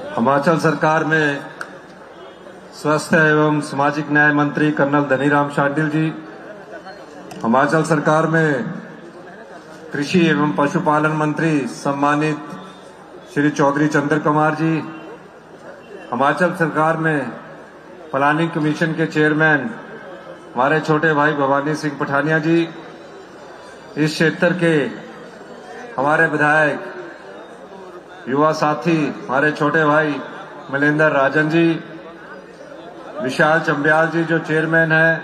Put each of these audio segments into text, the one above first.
हिमाचल सरकार में स्वास्थ्य एवं सामाजिक न्याय मंत्री कर्नल धनीराम शांडिल जी, हिमाचल सरकार में कृषि एवं पशुपालन मंत्री सम्मानित श्री चौधरी चंद्र कुमार जी, हिमाचल सरकार में प्लानिंग कमीशन के चेयरमैन हमारे छोटे भाई भवानी सिंह पठानिया जी, इस क्षेत्र के हमारे विधायक युवा साथी हमारे छोटे भाई मलेंद्र राजन जी, विशाल चंबियाल जी जो चेयरमैन है,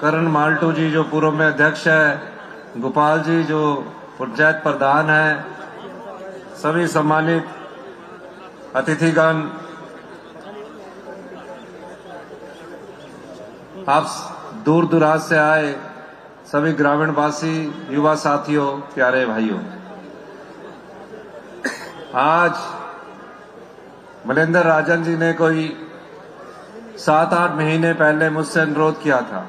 करण माल्टू जी जो पूर्व में अध्यक्ष है, गोपाल जी जो पंचायत प्रधान है, सभी सम्मानित अतिथिगण, आप दूर दराज से आए सभी ग्रामीण वासी, युवा साथियों, प्यारे भाइयों, आज मलेंद्र राजन जी ने कोई 7-8 महीने पहले मुझसे अनुरोध किया था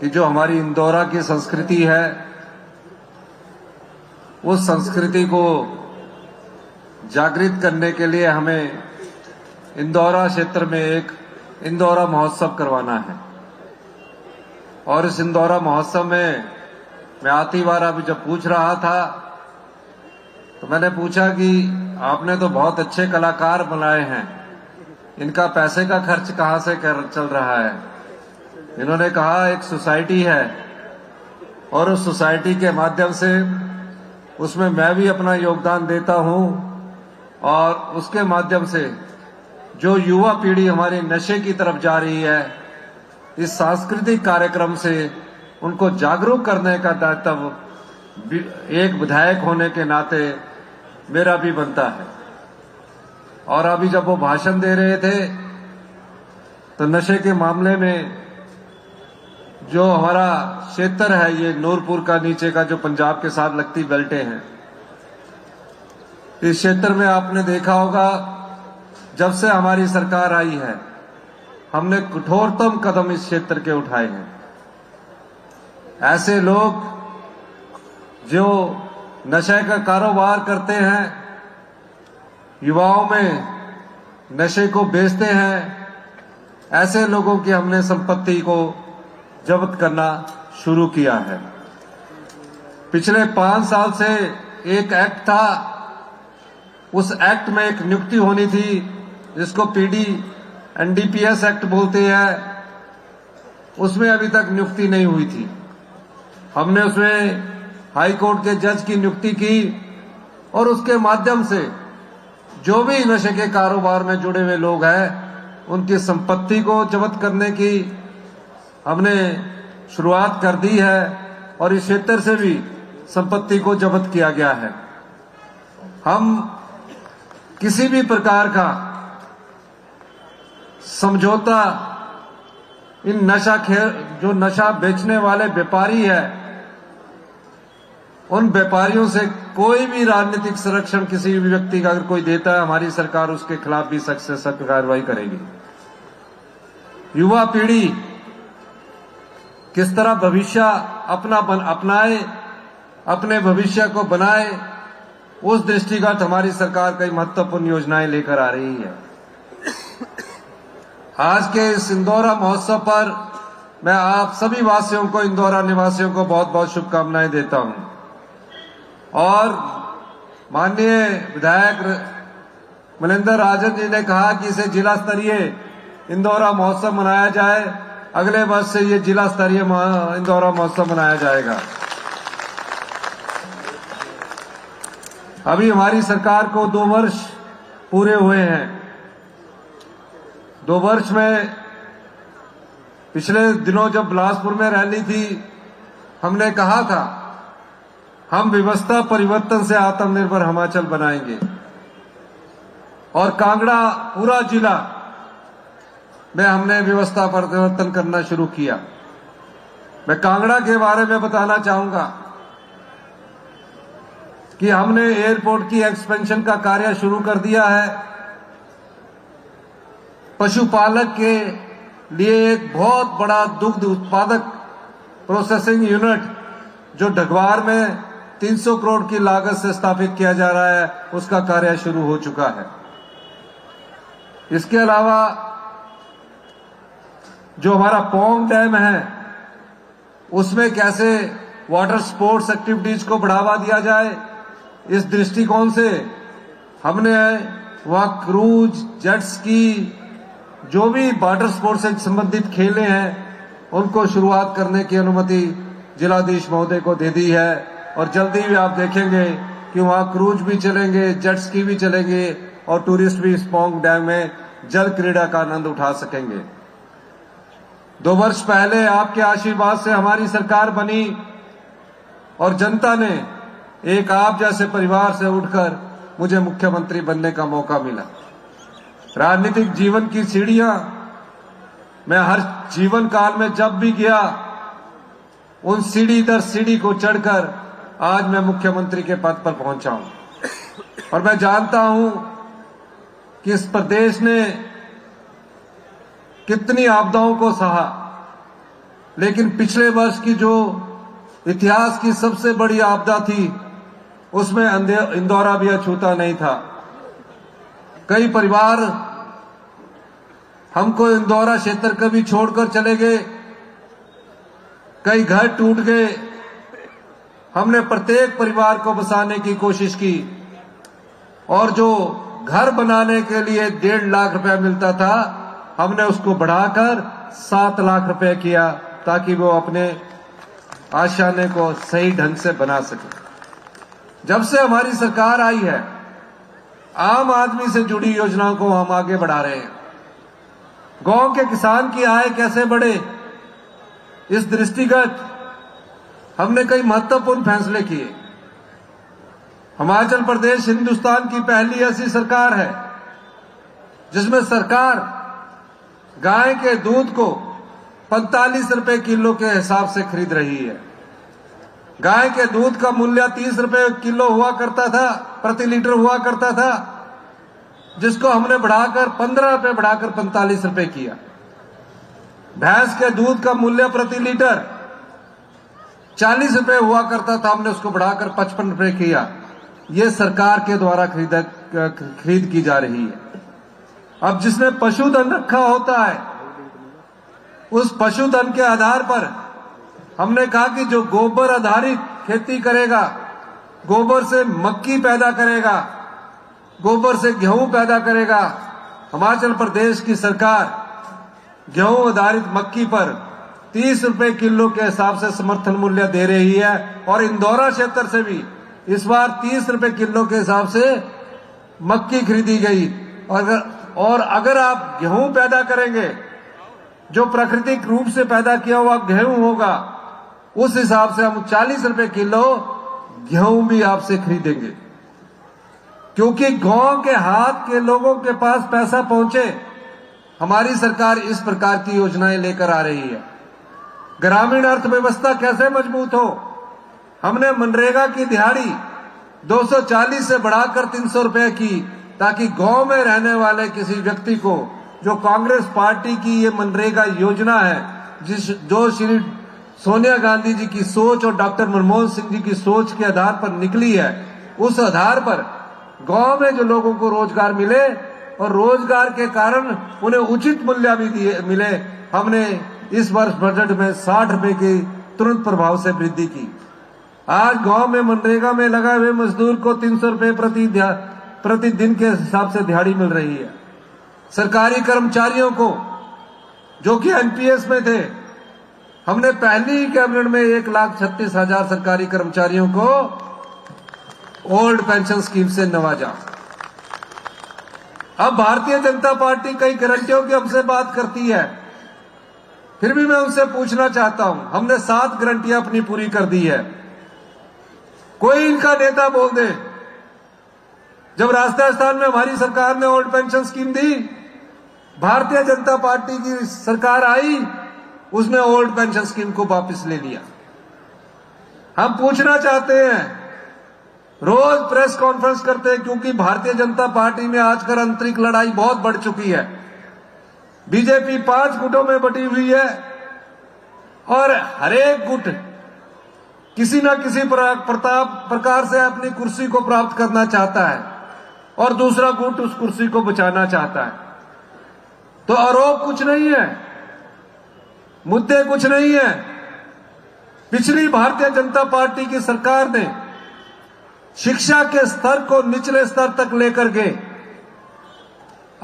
कि जो हमारी इंदौरा की संस्कृति है, उस संस्कृति को जागृत करने के लिए हमें इंदौरा क्षेत्र में एक इंदौरा महोत्सव करवाना है। और इस इंदौरा महोत्सव में मैं आती बार अभी जब पूछ रहा था तो मैंने पूछा कि आपने तो बहुत अच्छे कलाकार बुलाए हैं, इनका पैसे का खर्च कहाँ से चल रहा है। इन्होंने कहा एक सोसाइटी है और उस सोसाइटी के माध्यम से उसमें मैं भी अपना योगदान देता हूं और उसके माध्यम से जो युवा पीढ़ी हमारी नशे की तरफ जा रही है, इस सांस्कृतिक कार्यक्रम से उनको जागरूक करने का दायित्व एक विधायक होने के नाते मेरा भी बनता है। और अभी जब वो भाषण दे रहे थे तो नशे के मामले में जो हमारा क्षेत्र है, ये नूरपुर का नीचे का जो पंजाब के साथ लगती बेल्टें हैं, इस क्षेत्र में आपने देखा होगा जब से हमारी सरकार आई है हमने कठोरतम कदम इस क्षेत्र के उठाए हैं। ऐसे लोग जो नशे का कारोबार करते हैं, युवाओं में नशे को बेचते हैं, ऐसे लोगों की हमने संपत्ति को जब्त करना शुरू किया है। पिछले 5 साल से एक एक्ट था, उस एक्ट में एक नियुक्ति होनी थी जिसको पीडी एनडीपीएस एक्ट बोलते हैं, उसमें अभी तक नियुक्ति नहीं हुई थी। हमने उसमें हाई कोर्ट के जज की नियुक्ति की और उसके माध्यम से जो भी नशे के कारोबार में जुड़े हुए लोग हैं उनकी संपत्ति को जब्त करने की हमने शुरुआत कर दी है और इस क्षेत्र से भी संपत्ति को जब्त किया गया है। हम किसी भी प्रकार का समझौता इन जो नशा बेचने वाले व्यापारी है, उन व्यापारियों से कोई भी राजनीतिक संरक्षण किसी भी व्यक्ति का अगर कोई देता है, हमारी सरकार उसके खिलाफ भी सख्त से सख्त कार्रवाई करेगी। युवा पीढ़ी किस तरह भविष्य अपनाए, अपने भविष्य को बनाए, उस दृष्टिगत हमारी सरकार कई महत्वपूर्ण योजनाएं लेकर आ रही है। आज के इस इंदौरा महोत्सव पर मैं आप सभी वासियों को, इंदौरा निवासियों को बहुत बहुत शुभकामनाएं देता हूं। और माननीय विधायक मलेंद्र राजन जी ने कहा कि इसे जिला स्तरीय इंदौरा महोत्सव मनाया जाए। अगले वर्ष से ये जिला स्तरीय इंदौरा महोत्सव मनाया जाएगा। अभी हमारी सरकार को 2 वर्ष पूरे हुए हैं। 2 वर्ष में पिछले दिनों जब बिलासपुर में रैली थी, हमने कहा था हम व्यवस्था परिवर्तन से आत्मनिर्भर हिमाचल बनाएंगे और कांगड़ा पूरा जिला में हमने व्यवस्था परिवर्तन करना शुरू किया। मैं कांगड़ा के बारे में बताना चाहूंगा कि हमने एयरपोर्ट की एक्सपेंशन का कार्य शुरू कर दिया है। पशुपालक के लिए एक बहुत बड़ा दुग्ध उत्पादक प्रोसेसिंग यूनिट जो ढगवार में 300 करोड़ की लागत से स्थापित किया जा रहा है, उसका कार्य शुरू हो चुका है। इसके अलावा जो हमारा पौंग डैम है उसमें कैसे वाटर स्पोर्ट्स एक्टिविटीज को बढ़ावा दिया जाए, इस दृष्टिकोण से हमने वहां क्रूज, जेट स्की, जो भी वाटर स्पोर्ट्स से संबंधित खेलें हैं उनको शुरुआत करने की अनुमति जिलाधीश महोदय को दे दी है। और जल्दी भी आप देखेंगे कि वहां क्रूज भी चलेंगे, जेट स्की भी चलेंगे और टूरिस्ट भी इस पौंग डैम में जल क्रीड़ा का आनंद उठा सकेंगे। 2 वर्ष पहले आपके आशीर्वाद से हमारी सरकार बनी और जनता ने एक आप जैसे परिवार से उठकर मुझे मुख्यमंत्री बनने का मौका मिला। राजनीतिक जीवन की सीढ़ियां मैं हर जीवन काल में जब भी गया उन सीढ़ी दर सीढ़ी को चढ़कर आज मैं मुख्यमंत्री के पद पर पहुंचा हूं। और मैं जानता हूं कि इस प्रदेश ने कितनी आपदाओं को सहा, लेकिन पिछले वर्ष की जो इतिहास की सबसे बड़ी आपदा थी उसमें इंदौरा भी अछूता नहीं था। कई परिवार हमको इंदौरा क्षेत्र को भी छोड़कर चले गए, कई घर टूट गए। हमने प्रत्येक परिवार को बसाने की कोशिश की और जो घर बनाने के लिए 1.5 लाख रुपया मिलता था हमने उसको बढ़ाकर 7 लाख रुपए किया ताकि वो अपने आशियाने को सही ढंग से बना सके। जब से हमारी सरकार आई है आम आदमी से जुड़ी योजनाओं को हम आगे बढ़ा रहे हैं। गांव के किसान की आय कैसे बढ़े, इस दृष्टिगत हमने कई महत्वपूर्ण फैसले किए। हिमाचल प्रदेश हिंदुस्तान की पहली ऐसी सरकार है जिसमें सरकार गाय के दूध को 45 रुपए किलो के हिसाब से खरीद रही है। गाय के दूध का मूल्य 30 रुपए किलो हुआ करता था, प्रति लीटर हुआ करता था, जिसको हमने बढ़ाकर 15 रुपए बढ़ाकर 45 रुपए किया। भैंस के दूध का मूल्य प्रति लीटर 40 रुपए हुआ करता था, हमने उसको बढ़ाकर 55 रुपए किया। ये सरकार के द्वारा खरीद की जा रही है। अब जिसने पशुधन रखा होता है उस पशुधन के आधार पर हमने कहा कि जो गोबर आधारित खेती करेगा, गोबर से मक्की पैदा करेगा, गोबर से गेहूं पैदा करेगा, हिमाचल प्रदेश की सरकार गेहूं आधारित मक्की पर 30 रुपए किलो के हिसाब से समर्थन मूल्य दे रही है। और इंदौरा क्षेत्र से भी इस बार 30 रुपए किलो के हिसाब से मक्की खरीदी गई। और अगर आप गेहूं पैदा करेंगे, जो प्राकृतिक रूप से पैदा किया हुआ गेहूं होगा, उस हिसाब से हम 40 रुपए किलो गेहूं भी आपसे खरीदेंगे। क्योंकि गांव के हाथ के लोगों के पास पैसा पहुंचे, हमारी सरकार इस प्रकार की योजनाएं लेकर आ रही है। ग्रामीण अर्थव्यवस्था कैसे मजबूत हो, हमने मनरेगा की दिहाड़ी 240 से बढ़ाकर 300 रुपए की, ताकि गांव में रहने वाले किसी व्यक्ति को, जो कांग्रेस पार्टी की ये मनरेगा योजना है जो श्री सोनिया गांधी जी की सोच और डॉक्टर मनमोहन सिंह जी की सोच के आधार पर निकली है, उस आधार पर गांव में जो लोगों को रोजगार मिले और रोजगार के कारण उन्हें उचित मूल्य भी मिले। हमने इस वर्ष बजट में 60 रुपए की तुरंत प्रभाव से वृद्धि की। आज गांव में मनरेगा में लगा हुए मजदूर को 300 रुपए प्रतिदिन के हिसाब से दिहाड़ी मिल रही है। सरकारी कर्मचारियों को जो कि एनपीएस में थे, हमने पहली ही कैबिनेट में 1,36,000 सरकारी कर्मचारियों को ओल्ड पेंशन स्कीम से नवाजा। अब भारतीय जनता पार्टी कई गारंटियों की हमसे बात करती है, फिर भी मैं उनसे पूछना चाहता हूं, हमने 7 गारंटियां अपनी पूरी कर दी है। कोई इनका नेता बोल दे, जब राजस्थान में हमारी सरकार ने ओल्ड पेंशन स्कीम दी, भारतीय जनता पार्टी की सरकार आई, उसने ओल्ड पेंशन स्कीम को वापस ले लिया। हम पूछना चाहते हैं, रोज प्रेस कॉन्फ्रेंस करते हैं, क्योंकि भारतीय जनता पार्टी में आजकल आंतरिक लड़ाई बहुत बढ़ चुकी है। बीजेपी 5 गुटों में बटी हुई है और हरेक गुट किसी न किसी प्रकार से अपनी कुर्सी को प्राप्त करना चाहता है और दूसरा गुट उस कुर्सी को बचाना चाहता है। तो आरोप कुछ नहीं है, मुद्दे कुछ नहीं है। पिछली भारतीय जनता पार्टी की सरकार ने शिक्षा के स्तर को निचले स्तर तक लेकर के,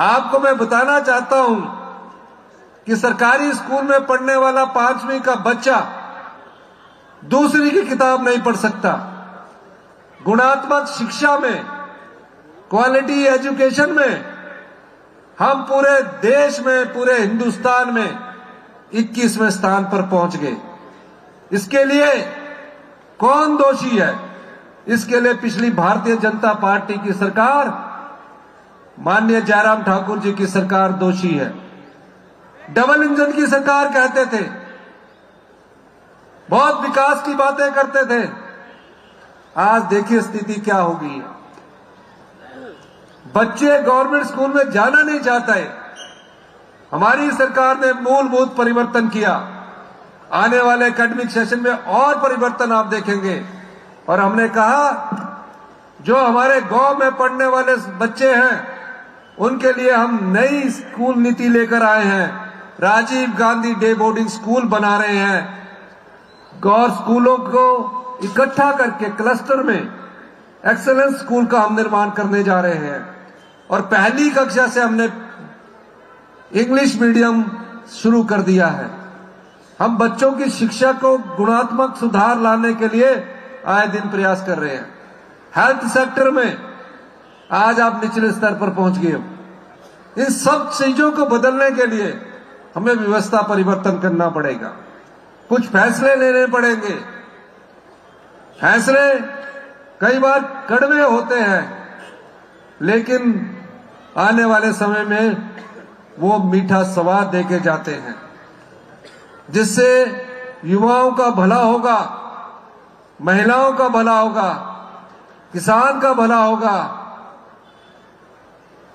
आपको मैं बताना चाहता हूं कि सरकारी स्कूल में पढ़ने वाला 5वीं का बच्चा दूसरी की किताब नहीं पढ़ सकता। गुणात्मक शिक्षा में, क्वालिटी एजुकेशन में हम पूरे देश में, पूरे हिंदुस्तान में 21वें स्थान पर पहुंच गए। इसके लिए कौन दोषी है? इसके लिए पिछली भारतीय जनता पार्टी की सरकार, माननीय जयराम ठाकुर जी की सरकार दोषी है। डबल इंजन की सरकार कहते थे, बहुत विकास की बातें करते थे। आज देखिए स्थिति क्या हो गई है। बच्चे गवर्नमेंट स्कूल में जाना नहीं चाहते। हमारी सरकार ने मूलभूत परिवर्तन किया। आने वाले एकेडमिक सेशन में और परिवर्तन आप देखेंगे। और हमने कहा जो हमारे गांव में पढ़ने वाले बच्चे हैं उनके लिए हम नई स्कूल नीति लेकर आए हैं। Rajiv Gandhi day boarding school बना रहे हैं। गौर स्कूलों को इकट्ठा करके क्लस्टर में एक्सेलेंस स्कूल का हम निर्माण करने जा रहे हैं। और पहली कक्षा से हमने इंग्लिश मीडियम शुरू कर दिया है। हम बच्चों की शिक्षा को गुणात्मक सुधार लाने के लिए आए दिन प्रयास कर रहे हैं। हेल्थ सेक्टर में आज आप निचले स्तर पर पहुंच गए हो। इन सब चीजों को बदलने के लिए हमें व्यवस्था परिवर्तन करना पड़ेगा। कुछ फैसले लेने पड़ेंगे। फैसले कई बार कड़वे होते हैं, लेकिन आने वाले समय में वो मीठा स्वाद देके जाते हैं, जिससे युवाओं का भला होगा, महिलाओं का भला होगा, किसान का भला होगा।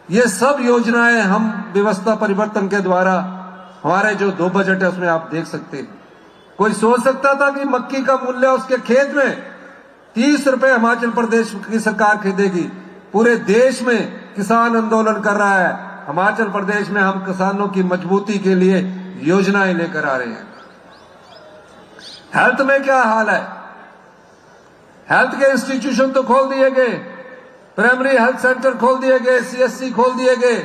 ये सब योजनाएं हम व्यवस्था परिवर्तन के द्वारा, हमारे जो 2 बजट है उसमें आप देख सकते हैं। कोई सोच सकता था कि मक्की का मूल्य उसके खेत में 30 रुपए हिमाचल प्रदेश की सरकार खरीदेगी। पूरे देश में किसान आंदोलन कर रहा है। हिमाचल प्रदेश में हम किसानों की मजबूती के लिए योजनाएं लेकर आ रहे हैं। हेल्थ में क्या हाल है? हेल्थ के इंस्टीट्यूशन तो खोल दिए गए, प्राइमरी हेल्थ सेंटर खोल दिए गए, सीएससी खोल दिए गए,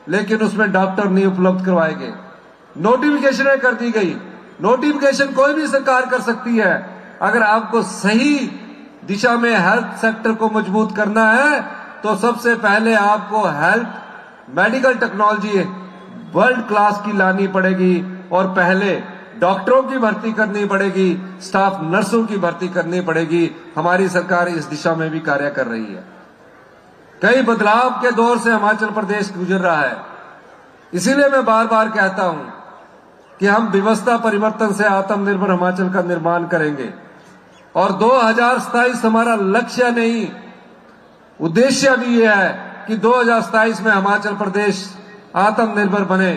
लेकिन उसमें डॉक्टर नहीं उपलब्ध करवाए गए। नोटिफिकेशन कर दी गई। नोटिफिकेशन कोई भी सरकार कर सकती है। अगर आपको सही दिशा में हेल्थ सेक्टर को मजबूत करना है तो सबसे पहले आपको health medical technology world class की लानी पड़ेगी और पहले डॉक्टरों की भर्ती करनी पड़ेगी, स्टाफ नर्सों की भर्ती करनी पड़ेगी। हमारी सरकार इस दिशा में भी कार्य कर रही है। कई बदलाव के दौर से हिमाचल प्रदेश गुजर रहा है। इसीलिए मैं बार बार कहता हूं कि हम व्यवस्था परिवर्तन से आत्मनिर्भर हिमाचल का निर्माण करेंगे। और 2027 हमारा लक्ष्य नहीं, उद्देश्य भी यह है कि 2027 में हिमाचल प्रदेश आत्मनिर्भर बने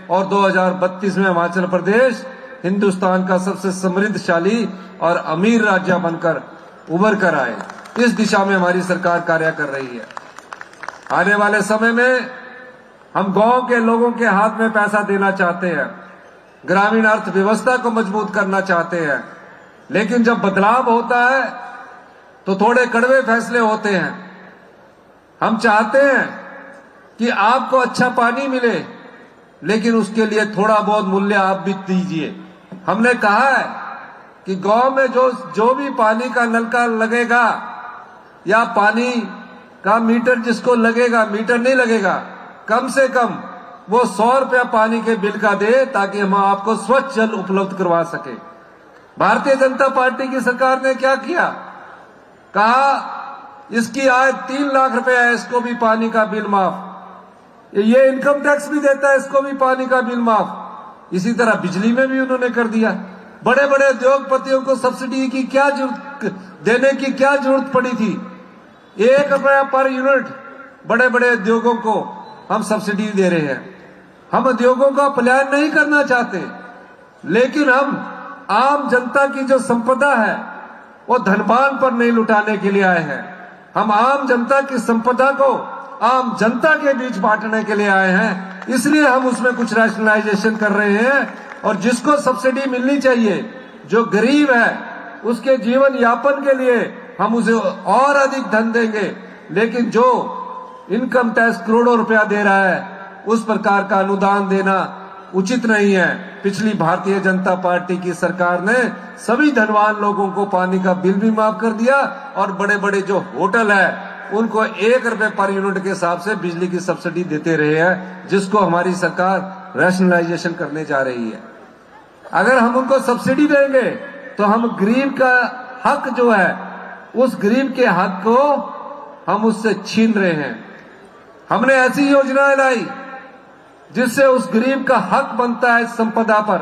और 2032 में हिमाचल प्रदेश हिंदुस्तान का सबसे समृद्धशाली और अमीर राज्य बनकर उभर कर आए। इस दिशा में हमारी सरकार कार्य कर रही है। आने वाले समय में हम गांव के लोगों के हाथ में पैसा देना चाहते हैं, ग्रामीण अर्थव्यवस्था को मजबूत करना चाहते हैं। लेकिन जब बदलाव होता है तो थोड़े कड़वे फैसले होते हैं। हम चाहते हैं कि आपको अच्छा पानी मिले, लेकिन उसके लिए थोड़ा बहुत मूल्य आप भी दीजिए। हमने कहा है कि गांव में जो भी पानी का नलका लगेगा या पानी का मीटर जिसको लगेगा, मीटर नहीं लगेगा, कम से कम वो 100 रुपया पानी के बिल का दे, ताकि हम आपको स्वच्छ जल उपलब्ध करवा सके। भारतीय जनता पार्टी की सरकार ने क्या किया? कहा इसकी आय 3 लाख रुपया है, इसको भी पानी का बिल माफ। ये इनकम टैक्स भी देता है, इसको भी पानी का बिल माफ। इसी तरह बिजली में भी उन्होंने कर दिया। बड़े बड़े उद्योगपतियों को सब्सिडी की क्या देने की क्या जरूरत पड़ी थी? 1 रुपया पर यूनिट बड़े बड़े उद्योगों को हम सब्सिडी दे रहे हैं। हम उद्योगों का पलायन नहीं करना चाहते, लेकिन हम आम जनता की जो संपदा है वो धनवान पर नहीं लुटाने के लिए आए हैं। हम आम जनता की संपदा को आम जनता के बीच बांटने के लिए आए हैं, इसलिए हम उसमें कुछ रैशनलाइजेशन कर रहे हैं। और जिसको सब्सिडी मिलनी चाहिए, जो गरीब है, उसके जीवन यापन के लिए हम उसे और अधिक धन देंगे। लेकिन जो इनकम टैक्स करोड़ों रुपया दे रहा है, उस प्रकार का अनुदान देना उचित नहीं है। पिछली भारतीय जनता पार्टी की सरकार ने सभी धनवान लोगों को पानी का बिल भी माफ कर दिया और बड़े बड़े जो होटल है उनको 1 रुपए पर यूनिट के हिसाब से बिजली की सब्सिडी देते रहे हैं, जिसको हमारी सरकार रैशनलाइजेशन करने जा रही है। अगर हम उनको सब्सिडी देंगे तो हम गरीब का हक जो है, उस गरीब के हक को हम उससे छीन रहे हैं। हमने ऐसी योजनाएं लाई जिससे उस गरीब का हक बनता है संपदा पर।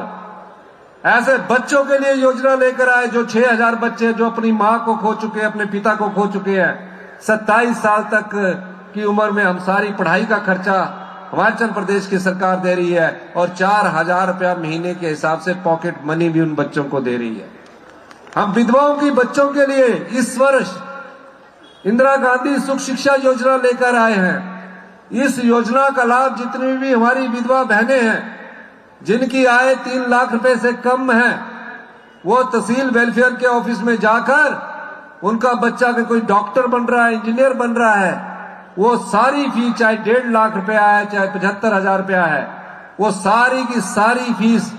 ऐसे बच्चों के लिए योजना लेकर आए, जो 6000 बच्चे जो अपनी मां को खो चुके हैं, अपने पिता को खो चुके हैं। 27 साल तक की उम्र में हम सारी पढ़ाई का खर्चा हिमाचल प्रदेश की सरकार दे रही है और 4000 रुपया महीने के हिसाब से पॉकेट मनी भी उन बच्चों को दे रही है। हम विधवाओं की बच्चों के लिए इस वर्ष इंदिरा गांधी सुख शिक्षा योजना लेकर आए हैं। इस योजना का लाभ जितनी भी हमारी विधवा बहनें हैं, जिनकी आय 3 लाख रुपए से कम है, वो तहसील वेलफेयर के ऑफिस में जाकर उनका बच्चा के कोई डॉक्टर बन रहा है, इंजीनियर बन रहा है, वो सारी फीस, चाहे 1.5 लाख रुपया है, चाहे 75,000 रुपया है, वो सारी की सारी फीस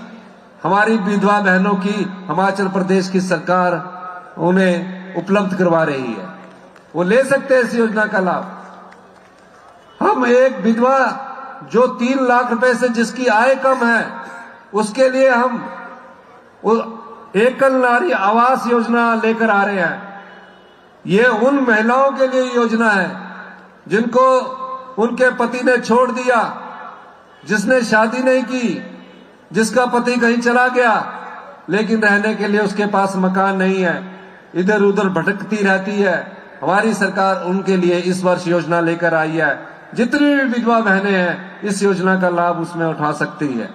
हमारी विधवा बहनों की हिमाचल प्रदेश की सरकार उन्हें उपलब्ध करवा रही है। वो ले सकते हैं इस योजना का लाभ। हम एक विधवा जो 3 लाख रुपए से जिसकी आय कम है, उसके लिए हम एकल नारी आवास योजना लेकर आ रहे हैं। ये उन महिलाओं के लिए योजना है जिनको उनके पति ने छोड़ दिया, जिसने शादी नहीं की, जिसका पति कहीं चला गया, लेकिन रहने के लिए उसके पास मकान नहीं है, इधर उधर भटकती रहती है। हमारी सरकार उनके लिए इस वर्ष योजना लेकर आई है। जितनी भी विधवा बहनें हैं, इस योजना का लाभ उसमें उठा सकती है।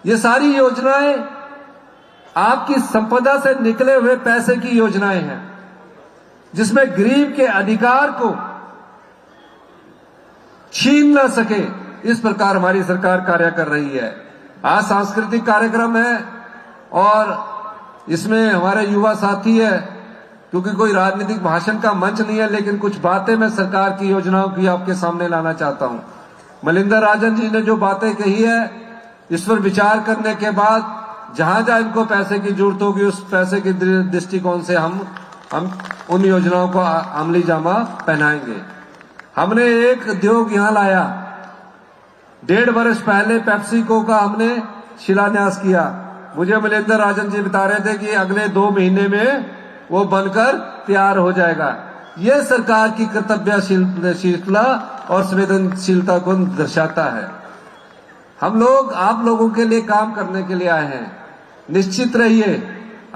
ये सारी योजनाएं आपकी संपदा से निकले हुए पैसे की योजनाएं हैं, जिसमें गरीब के अधिकार को छीन न सके, इस प्रकार हमारी सरकार कार्य कर रही है। आज सांस्कृतिक कार्यक्रम है और इसमें हमारे युवा साथी है, क्योंकि कोई राजनीतिक भाषण का मंच नहीं है, लेकिन कुछ बातें मैं सरकार की योजनाओं की आपके सामने लाना चाहता हूं। मलिंदर राजन जी ने जो बातें कही है, इस पर विचार करने के बाद जहां जहां इनको पैसे की जरूरत होगी, उस पैसे के दृष्टिकोण से हम उन योजनाओं को अमली जामा पहनाएंगे। हमने एक उद्योग यहां लाया, 1.5 वर्ष पहले पेप्सिको का हमने शिलान्यास किया। मुझे मलिंदर राजन जी बता रहे थे कि अगले 2 महीने में वो बनकर तैयार हो जाएगा। ये सरकार की कर्तव्यशीलता और संवेदनशीलता को दर्शाता है। हम लोग आप लोगों के लिए काम करने के लिए आए हैं। निश्चित रहिए,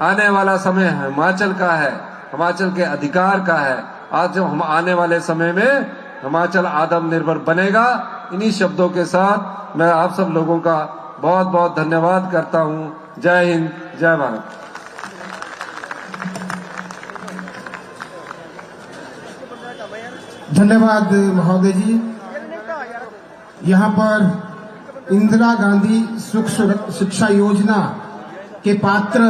आने वाला समय हिमाचल का है, हिमाचल के अधिकार का है। आज हम आने वाले समय में हिमाचल आत्मनिर्भर बनेगा। इन्हीं शब्दों के साथ मैं आप सब लोगों का बहुत बहुत धन्यवाद करता हूं। जय हिंद, जय भारत। धन्यवाद महोदय जी। यहाँ पर इंदिरा गांधी सुख शिक्षा योजना के पात्र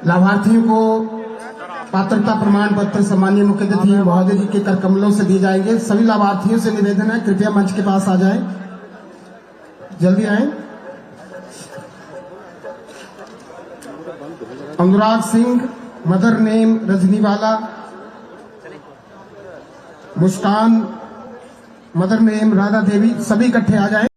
लाभार्थियों को पात्रता प्रमाण पत्र सम्मानीय मुख्य अतिथि महोदय जी के कर कमलों से दिए जाएंगे। सभी लाभार्थियों से निवेदन है, कृपया मंच के पास आ जाएं, जल्दी आएं। अनुराग सिंह, मदर नेम रजनीवाला, मुस्कान, मदर नेम राधा देवी, सभी इकट्ठे आ जाएं।